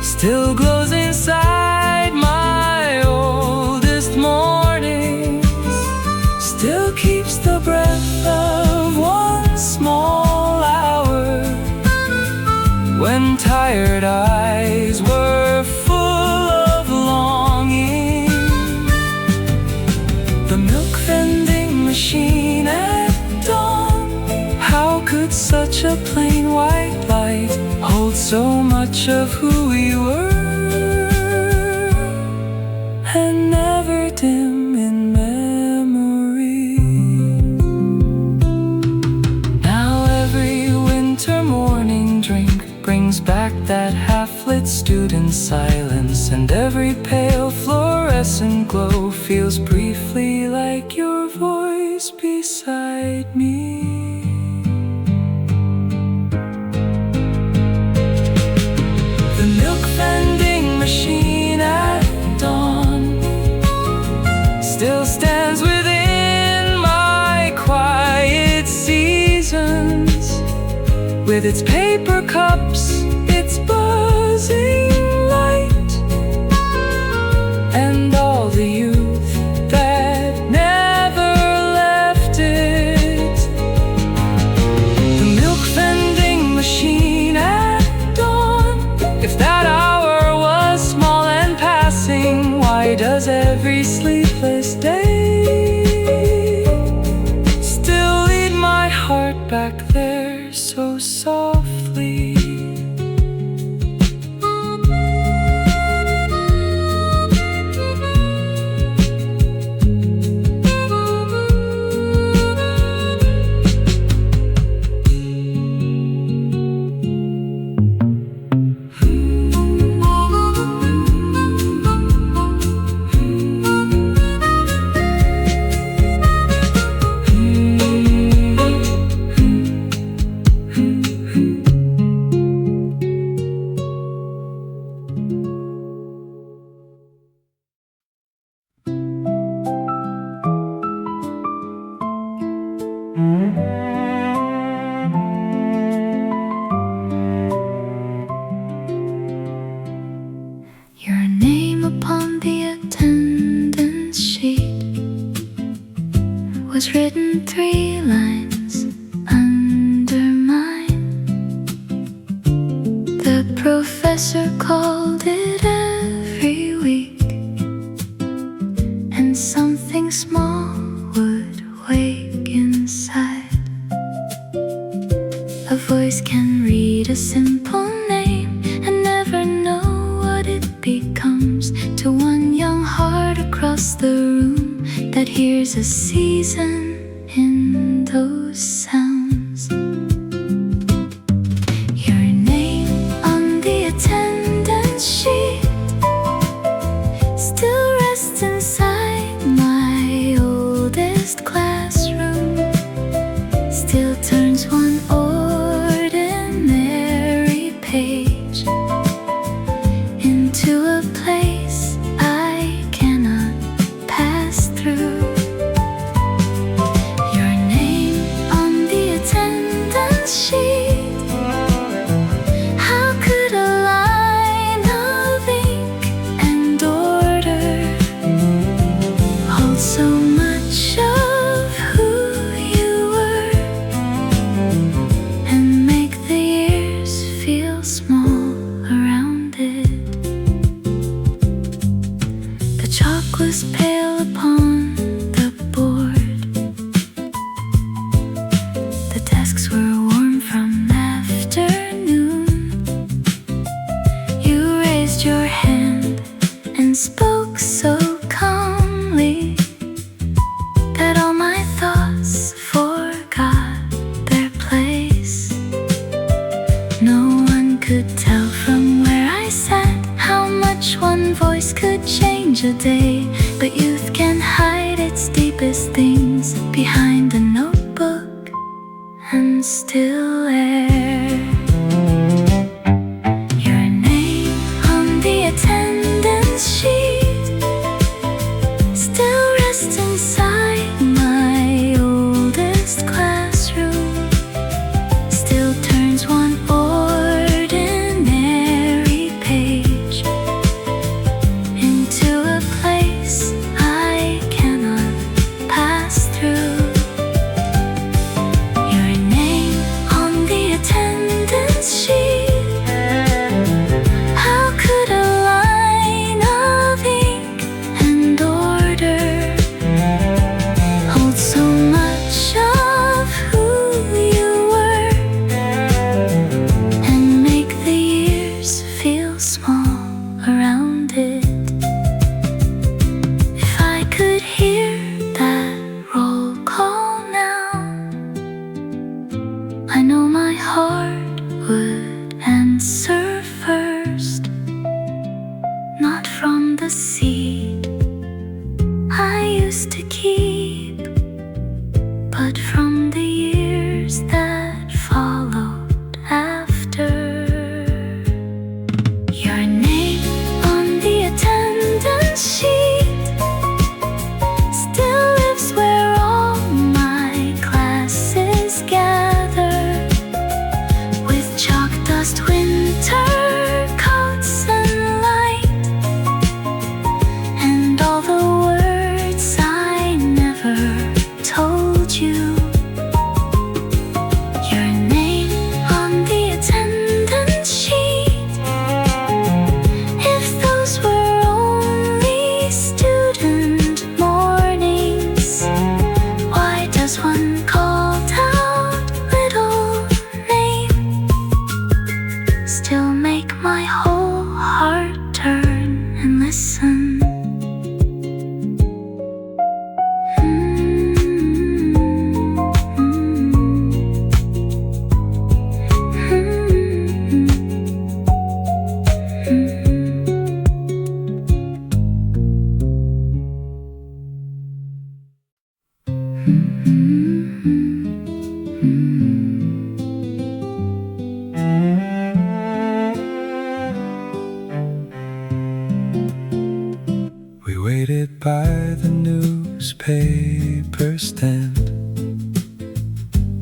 still glows inside my oldest mornings, still keeps the breath of one small hour when tired eyes were full of longing. The milk vending machine at dawn, how could such a plain white light hold so much of who we were and never dim in memory? Now every winter morning drink brings back that half-lit student silence, and every pale fluorescent glow feels briefly like your voice beside me. The milk vending machine at dawn still stands within my quiet seasons, with its paper cups, its buzzing light, and all the youth that never left it. The milk vending machine at dawn, if that hour was small and passing, why does every sleepless day still lead my heart back there so softly? Your name upon the attendance sheet was written 3 lines under mine. The professor called it every week, and something small would wake inside. A voice can read a simple name and never know what it becomes to one young heart across the room that hears a season in those sounds. Your name on the attendance sheet still rests inside my oldest classroom, still turns one ordinary page into a place I cannot pass through. Your name on the attendance sheet, how could a line of ink and order hold so much of who you were and still air. Your name on the attendance sheet still rests inside my oldest classroom. Still turns one ordinary page into a place I cannot pass through. Your name on the attendance sheet. How could a line of ink and order hold so much of who you were and make the years feel small around it? If I could hear that roll call now, I know my heart would answer first. Not from the seed I used to keep, but from the years that followed after. Your name on the attendance sheet still lives where all my classes gather, with chalk dust, winter coats and light, and all the words I never told you. Your name on the attendance sheet. If those were only student mornings, why does one called out little name still make my whole heart turn and listen? We waited by the newspaper stand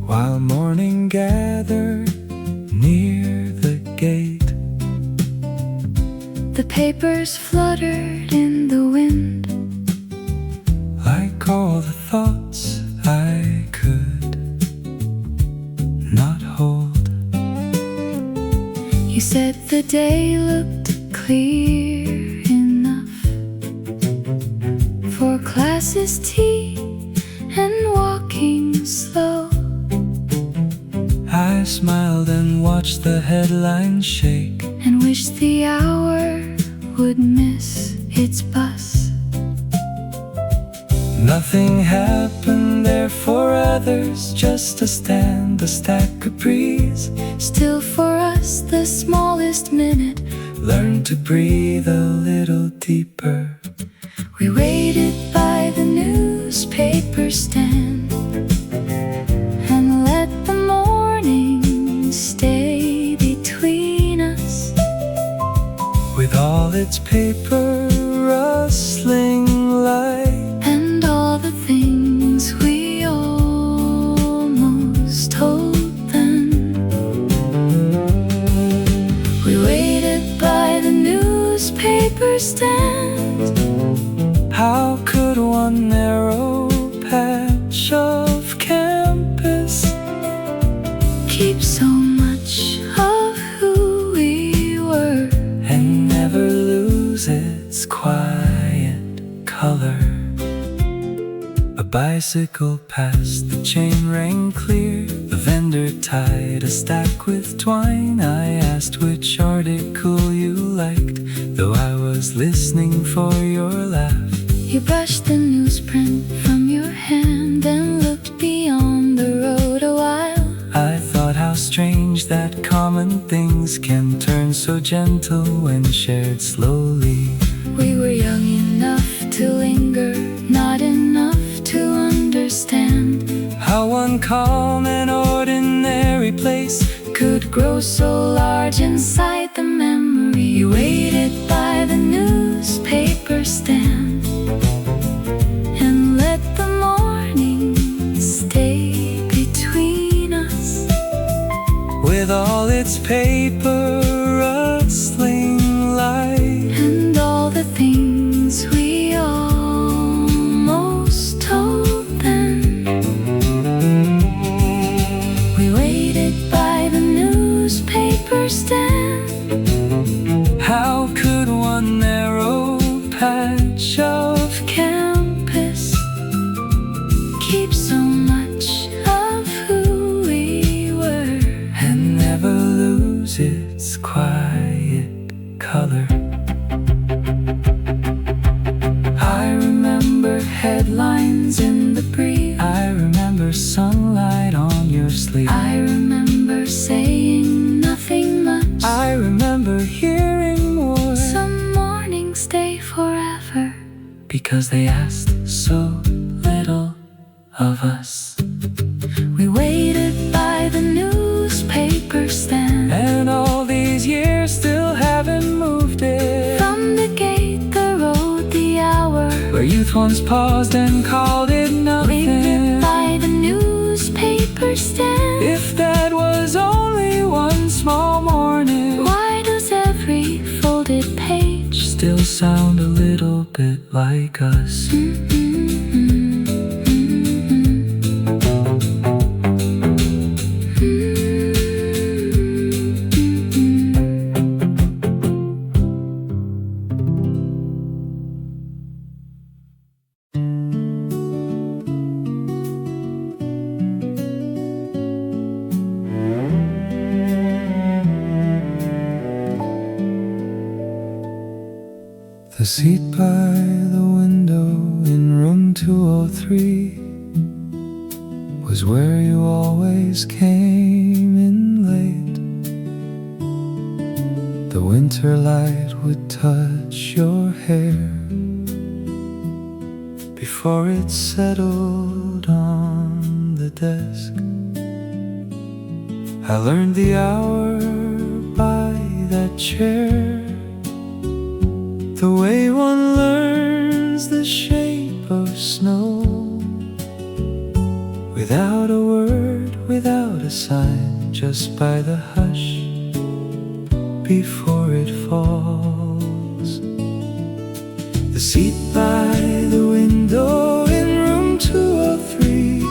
while morning gathered near the gate. The papers fluttered in the wind, Like all the thoughts I could not hold. you said the day looked clear enough for classes, tea, and walking slow. I smiled and watched the headlines shake. And wished the hour would miss its bus. Nothing happened there for others, just a stand, a stack of breeze. Still for us the smallest minute. Learn to breathe a little deeper. We waited by the newspaper stand and let the morning stay between us, With all its paper rustling light, and all the things we almost told them. We waited by the newspaper stand. how could one narrow patch of campus Keep so much of who we were and never lose its quiet color? A bicycle passed, the chain rang clear. The vendor tied a stack with twine. I asked which article you liked, though I was listening for your laugh. You brushed the newsprint from your hand and looked beyond the road a while. I thought how strange that common things can turn so gentle when shared slowly. We were young enough to linger, not enough to understand How one calm and ordinary memories could grow so large inside the memory. You waited by the newspaper stand and let the morning stay between us, with all its paper rustling light and all the things we almost told them. We waited by the newspaper stand. How could one narrow patch of Campus keep so much of who we were and never lose its quiet color? I remember headlines in the brief. I remember sunlight on your sleeve. I remember saying nothing much. I remember hearing more. Some mornings stay forever Because they asked so little of us. We waited by the newspaper stand. And all these years still haven't moved it. From the gate, the road, the hour, Where youth once paused and called it nothing. waited by the newspaper stand. If that was only one small morning, Why does every folded page still sound a little bit like us? The seat by the window in room 203 was where you always came in late. The winter light would touch your hair before it settled on the desk. I learned the hour by that chair, the way one learns the shape of snow, without a word, without a sign, just by the hush before it falls. The seat by the window in room 203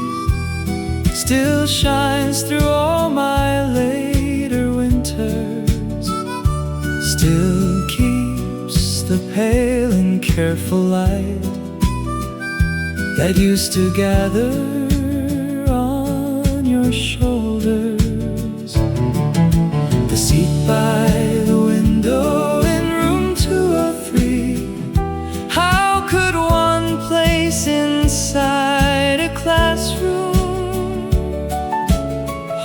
still shines through all my later winters, still keeps the pale and careful light that used to gather on your shoulders. The seat by the window in room 203, how could one place inside a classroom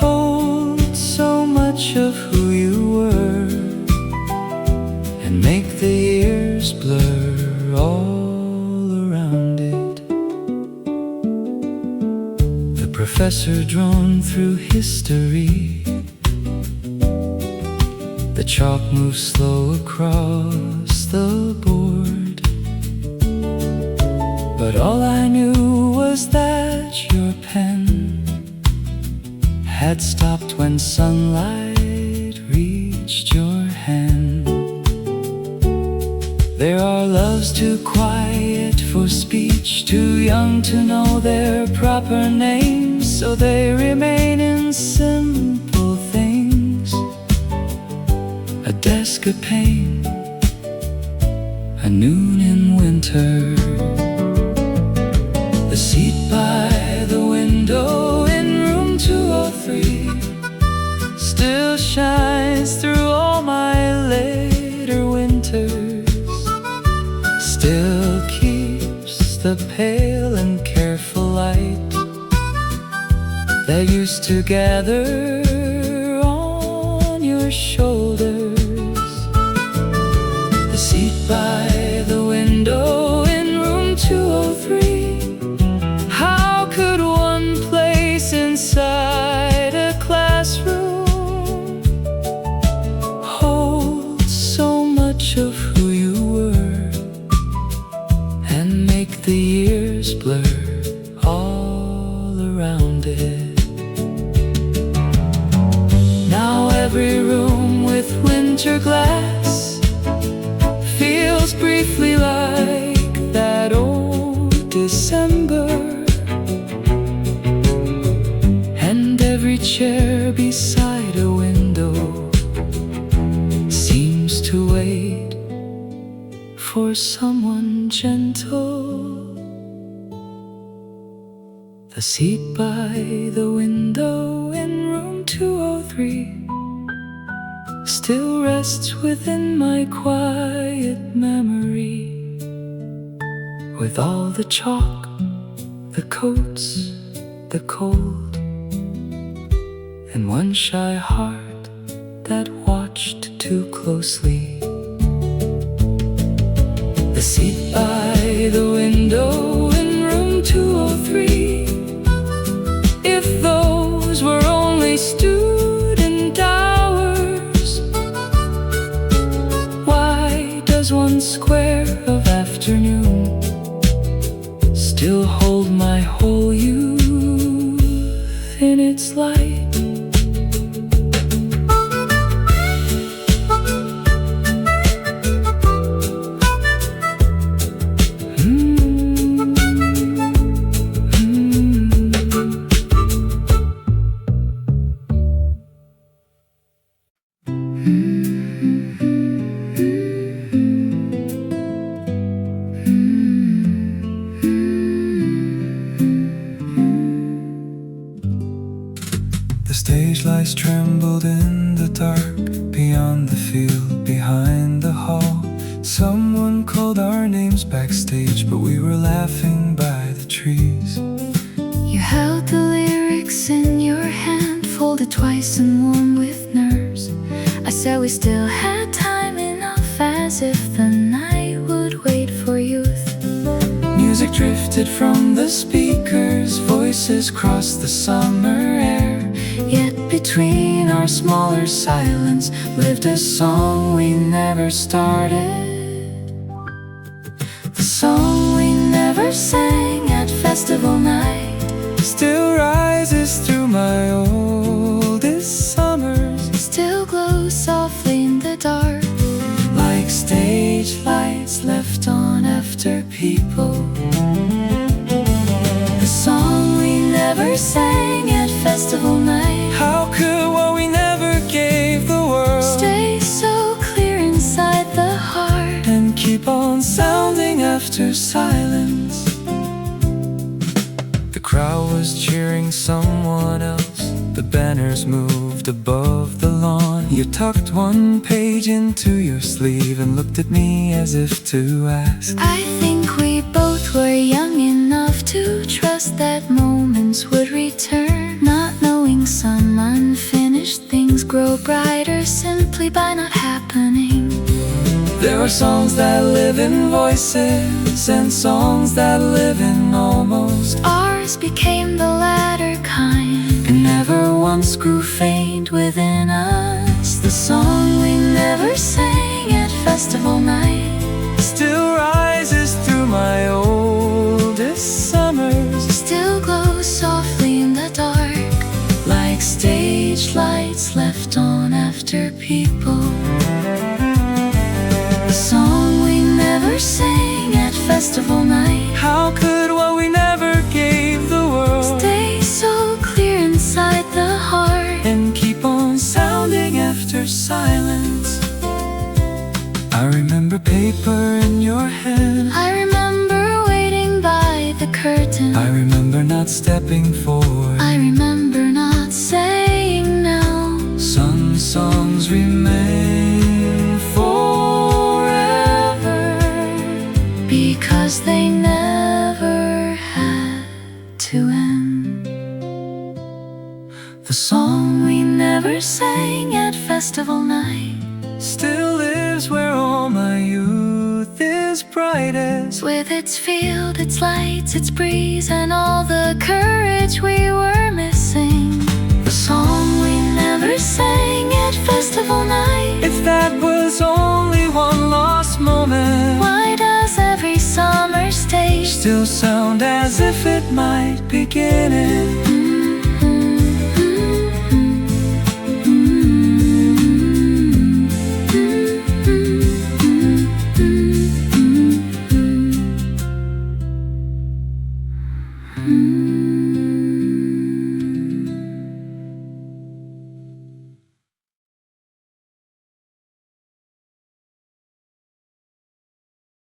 hold so much of who you were and make the years blur all around it? The professor drawn through history, the chalk moves slow across the board, but all I knew was that your pen had stopped when sunlight reached your hand. There are loves too quiet for speech, too young to know their proper names, so they remain in simple things: a desk, a pane, a noon in winter. The seat by the window in room 203 still shines through all my later winters, still keeps the pale and careful light that used to gather on your shoulders. The seat by the window in room 203, how could one place inside a classroom every room with winter glass feels briefly like that old December, and every chair beside a window seems to wait for someone gentle. The seat by the window in room 203 still rests within my quiet memory, with all the chalk, the coats, the cold, and one shy heart that watched too closely. The seat by the window in room 203, if those were only student hours, why does one square of afternoon still hold my whole youth in its light? The stage lights trembled in the dark, beyond the field, behind the hall. Someone called our names backstage, but we were laughing by the trees. You held the lyrics in your hand, folded twice and warm with nerves. I said we still had time enough, as if the night would wait for youth. Music drifted from the speakers, voices crossed the summer air. Yet Between our smaller silence lived a song we never started, the song we never sang at festival night still rises through my oldest summers, still glows softly in the dark, like stage lights left on after people. The song we never sang at festival night, how could what we never gave the world stay so clear inside the heart and keep on sounding after silence? The crowd was cheering someone else, the banners moved above the lawn. You tucked one page into your sleeve and looked at me as if to ask, I think we both were young enough to trust that moments would return, not knowing some unfinished things grow brighter simply by not happening. there are songs that live in voices and songs that live in almost. Ours became the latter kind, And never once grew faint within us. The song we never sang at festival night still rises through my oldest summers, still glows softly in the dark, like stage lights left on after people. The song we never sang at festival night, how could what we never gave the world stay so clear inside the heart and keep on sounding after silence? I remember paper in your hand, I remember waiting by the curtain, I remember not stepping forward. I remember not saying no. Some songs remain forever Because they never had to end. The song we Never sang at festival night, still lives where all my youth is brightest. with its field, its lights, its breeze, and all the courage we were missing. The song we Never sang at festival night. if that was only one lost moment, Why does every summer stage still sound as if it might begin it?